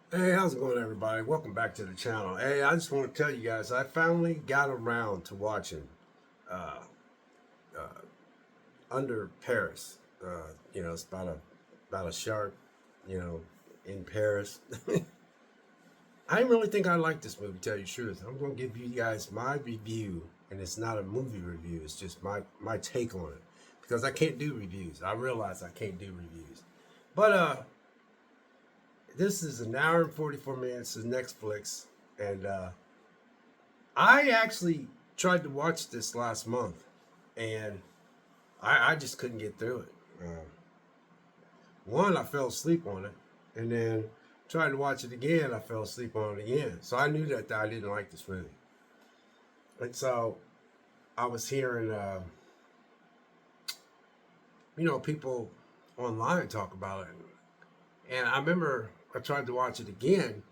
Hey, how's it going, everybody? Welcome back to the channel. Hey, I just want to tell you guys, I finally got around to watching uh, uh, Under Paris. It's about a shark, you know, in Paris. I didn't really think I liked this movie, to tell you the truth. I'm going to give you guys my review, and it's not a movie review. It's just my take on it because I can't do reviews. I realize I can't do reviews, but this is an hour and 44 minutes of Netflix, and I actually tried to watch this last month, and I just couldn't get through it. One, I fell asleep on it, and then tried to watch it again. I fell asleep on it again. So I knew that I didn't like this movie, and so I was hearing, people online talk about it, and I remember I tried to watch it again,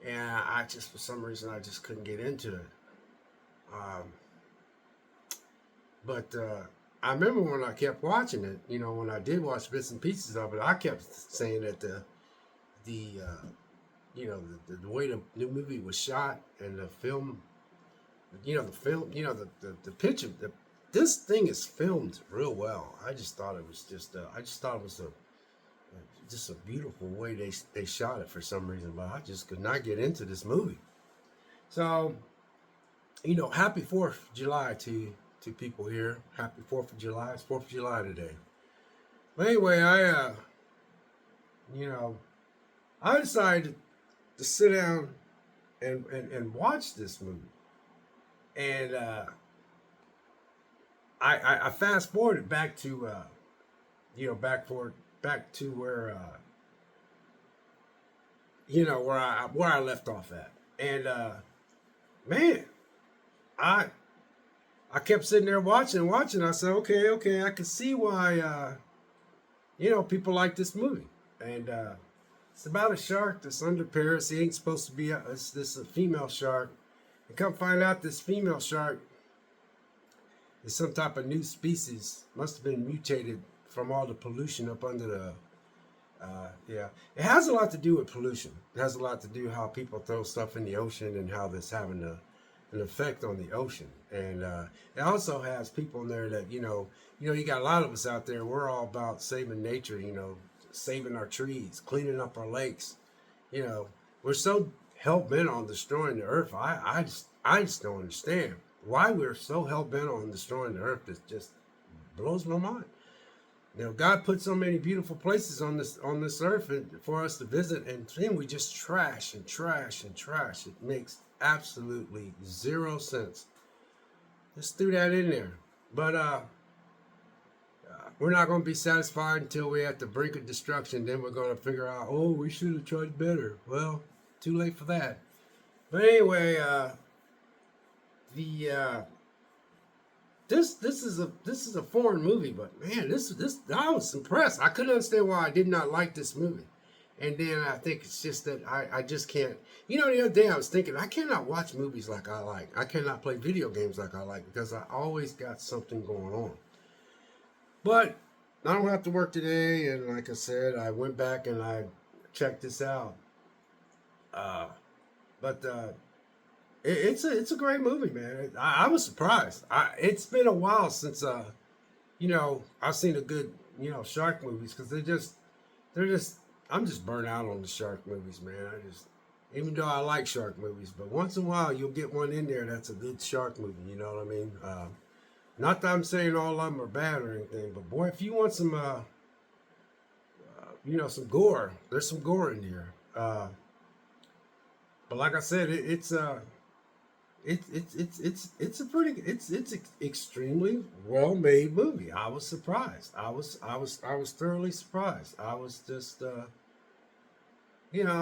and I just for some reason I just couldn't get into it. Um, But I remember when I kept watching it, when I did watch bits and pieces of it, I kept saying that the the way the new movie was shot and the film, the picture, this thing is filmed real well. I just thought it was I just thought it was just a beautiful way they shot it for some reason, but I just could not get into this movie. So, happy 4th of July to people here. Happy 4th of July. It's 4th of July today. But anyway, you know, I decided to sit down and watch this movie. And I fast forwarded back to, back to where, where I left off at. And man, I I kept sitting there watching. I said, okay, I can see why, people like this movie. And it's about a shark that's under Paris. He ain't supposed to be this a female shark. And come find out this female shark is some type of new species. Must have been mutated from all the pollution up under the. Yeah, it has a lot to do with pollution. It has a lot to do how people throw stuff in the ocean and how this having an effect on the ocean. And it also has people in there that you got a lot of us out there. We're all about saving nature. Saving our trees, cleaning up our lakes. We're so hell bent on destroying the earth. I just don't understand why we're so hell bent on destroying the earth. It just blows my mind. God put so many beautiful places on this earth for us to visit, and then we just trash and trash and trash. It makes absolutely zero sense. Just threw that in there, but we're not going to be satisfied until we're at the brink of destruction. Then we're going to figure out, oh, we should have tried better. Well, too late for that. But anyway, the this is a foreign movie, but man, this I was impressed. I couldn't understand why I did not like this movie. And then I think it's just that I just can't. The other day I was thinking I cannot watch movies like I like. I cannot play video games like I like because I always got something going on. But I don't have to work today, and like I said, I went back and I checked this out. Uh, but it's a great movie, man. I was surprised. It's been a while since I've seen a good shark movies because they're just I'm just burnt out on the shark movies, man. Even though I like shark movies, but once in a while you'll get one in there that's a good shark movie. You know what I mean? Not that I'm saying all of them are bad or anything, but boy, if you want some some gore, there's some gore in here. But like I said, it's a pretty it's extremely well made movie. I was surprised. I was thoroughly surprised. I was just I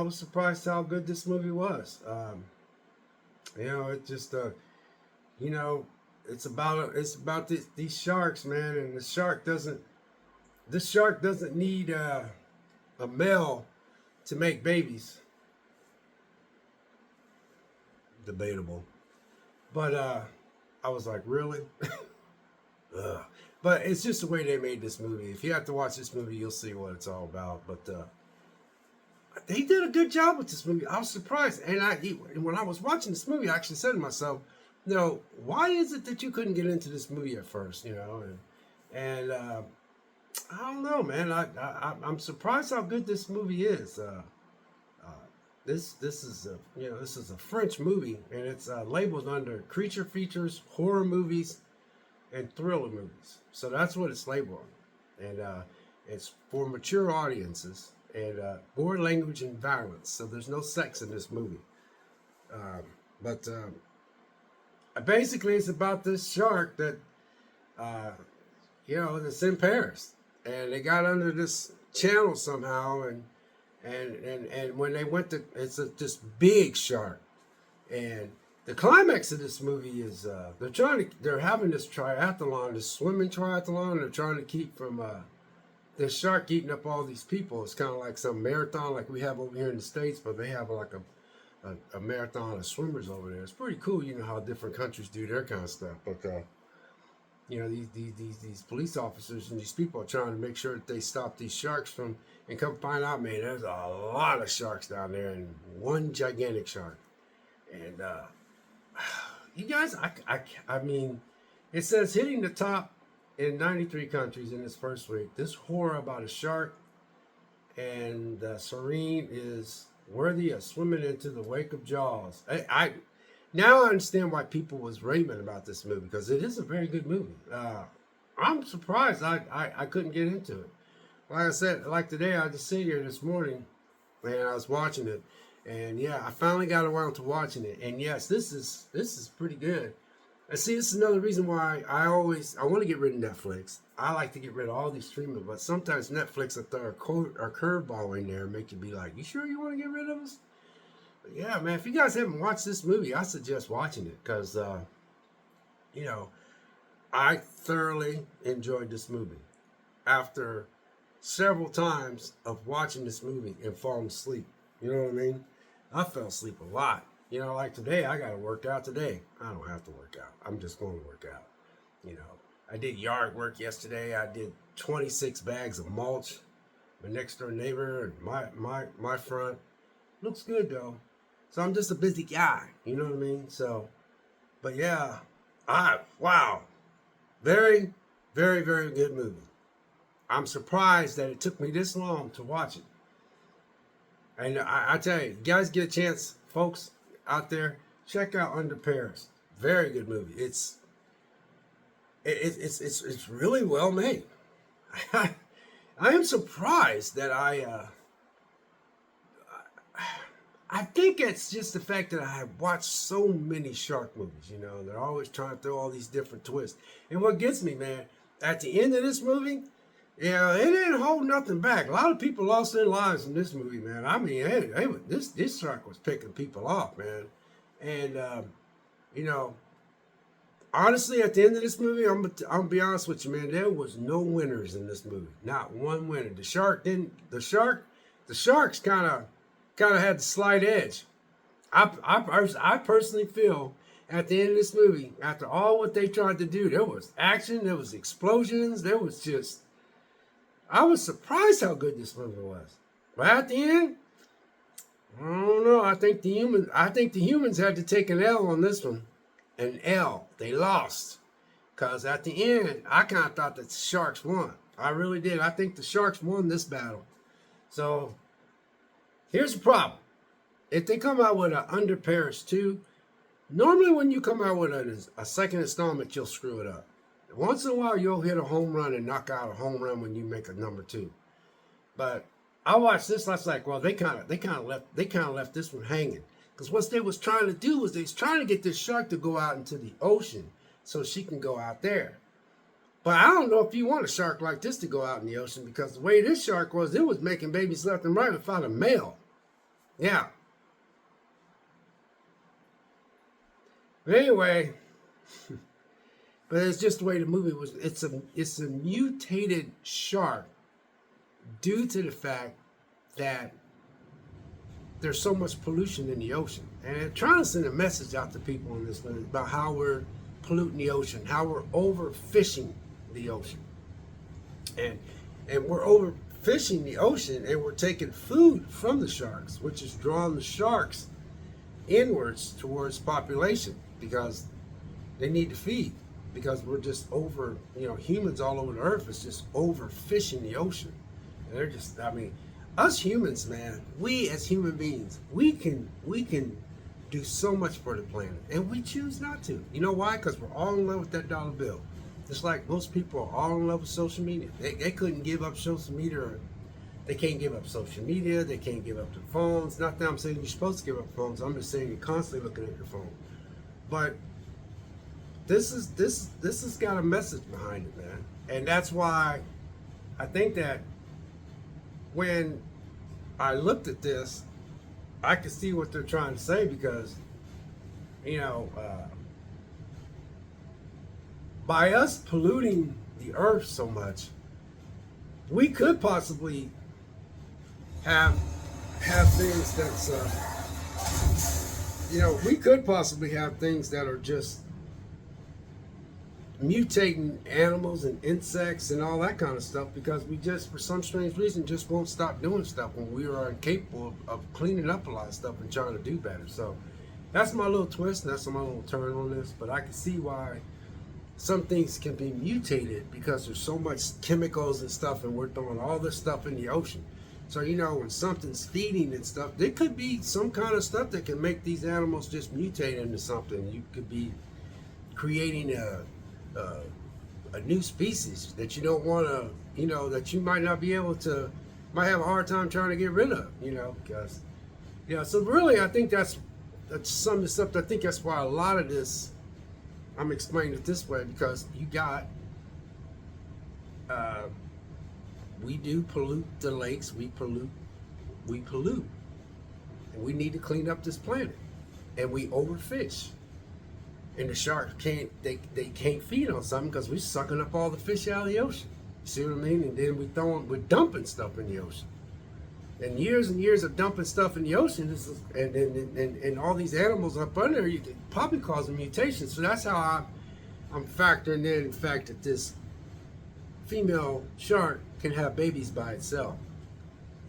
was surprised how good this movie was. It just you know it's about these sharks, man, and the shark doesn't need a male to make babies. Debatable, but I was like, really? Ugh. But it's just the way they made this movie. If you have to watch this movie, you'll see what it's all about. But they did a good job with this movie. I was surprised, and when I was watching this movie, I actually said to myself, why is it that you couldn't get into this movie at first? And I don't know, man. I'm surprised how good this movie is. This is a French movie, and it's labeled under creature features, horror movies, and thriller movies. So that's what it's labeled on, and it's for mature audiences and gore, language, and violence. So there's no sex in this movie, but basically it's about this shark that that's in Paris, and they got under this channel somehow, and when they went to, this big shark, and the climax of this movie is they're having this triathlon, this swimming triathlon. They're trying to keep from the shark eating up all these people. It's kind of like some marathon like we have over here in the States, but they have like a marathon of swimmers over there. It's pretty cool, how different countries do their kind of stuff. But these police officers and these people are trying to make sure that they stop these sharks from, and come find out, man, there's a lot of sharks down there, and one gigantic shark. And you guys, I mean, it says hitting the top in 93 countries in this first week. This horror about a shark and Serene is worthy of swimming into the wake of Jaws. Now I understand why people was raving about this movie, because it is a very good movie. I'm surprised I couldn't get into it. Like I said, like today, I just sit here this morning and I was watching it, and yeah, I finally got around to watching it. And yes, this is pretty good. And see, this is another reason why I want to get rid of Netflix. I like to get rid of all these streaming, but sometimes Netflix will throw a curveball in there and make you be like, "You sure you want to get rid of us?" But yeah, man. If you guys haven't watched this movie, I suggest watching it, because I thoroughly enjoyed this movie. After several times of watching this movie and falling asleep, you know what I mean? I fell asleep a lot. Like today, I got to work out today. I don't have to work out. I'm just going to work out. I did yard work yesterday. I did 26 bags of mulch. My next door neighbor and my front. Looks good though. So I'm just a busy guy. You know what I mean? So, but yeah, wow. Very, very, very good movie. I'm surprised that it took me this long to watch it. And I tell you, guys get a chance, folks out there, check out Under Paris. Very good movie. It's really well made. I am surprised that I think it's just the fact that I have watched so many shark movies. They're always trying to throw all these different twists. And what gets me, man, at the end of this movie, it didn't hold nothing back. A lot of people lost their lives in this movie, man. I mean, this shark was picking people off, man. And honestly, at the end of this movie, I'm gonna be honest with you, man. There was no winners in this movie. Not one winner. The sharks kind of had the slight edge. I personally feel at the end of this movie, after all what they tried to do, there was action, there was explosions, there was just. I was surprised how good this movie was. But at the end, I don't know. I think the humans had to take an L on this one. An L. They lost. Because at the end, I kind of thought that the Sharks won. I really did. I think the Sharks won this battle. So, here's the problem. If they come out with an Under Paris 2, normally when you come out with a second installment, you'll screw it up. Once in a while, you'll hit a home run and knock out a home run when you make a number 2. But I watched this. I was like, well, they kind of left this one hanging, because what they was trying to do was they was trying to get this shark to go out into the ocean so she can go out there. But I don't know if you want a shark like this to go out in the ocean, because the way this shark was, it was making babies left and right without a male. Yeah. But anyway. But it's just the way the movie was. It's a mutated shark due to the fact that there's so much pollution in the ocean. And they're trying to send a message out to people in this movie about how we're polluting the ocean, how we're overfishing the ocean. And we're overfishing overfishing the ocean, and we're taking food from the sharks, which is drawing the sharks inwards towards population because they need to feed. Because we're just over, humans all over the earth is just overfishing the ocean. And they're just, us humans, man, we as human beings, we can do so much for the planet, and we choose not to. You know why? Because we're all in love with that dollar bill. Just like most people are all in love with social media. They couldn't give up social media. They can't give up social media. They can't give up their phones. Not that I'm saying you're supposed to give up phones. I'm just saying you're constantly looking at your phone. But this has got a message behind it, man. And that's why I think that when I looked at this, I could see what they're trying to say because, by us polluting the earth so much, we could possibly have things that's, we could possibly have things that are just mutating animals and insects and all that kind of stuff because we just, for some strange reason, just won't stop doing stuff when we are incapable of cleaning up a lot of stuff and trying to do better. So that's my little twist, and that's my little turn on this. But I can see why some things can be mutated because there's so much chemicals and stuff, and we're throwing all this stuff in the ocean. So when something's feeding and stuff, there could be some kind of stuff that can make these animals just mutate into something. You could be creating a new species that you don't want to, that you might not be able to, might have a hard time trying to get rid of, because, so really I think that's some of the stuff. I think that's why a lot of this, I'm explaining it this way, because you got, we do pollute the lakes, we pollute, and we need to clean up this planet, and we overfish. And the sharks they can't feed on something because we're sucking up all the fish out of the ocean. You see what I mean? And then we're dumping stuff in the ocean. And years of dumping stuff in the ocean, and all these animals up under, you could probably cause a mutation. So that's how I'm factoring in the fact that this female shark can have babies by itself.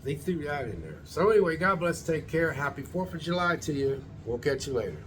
They threw that in there. So anyway, God bless, take care. Happy 4th of July to you. We'll catch you later.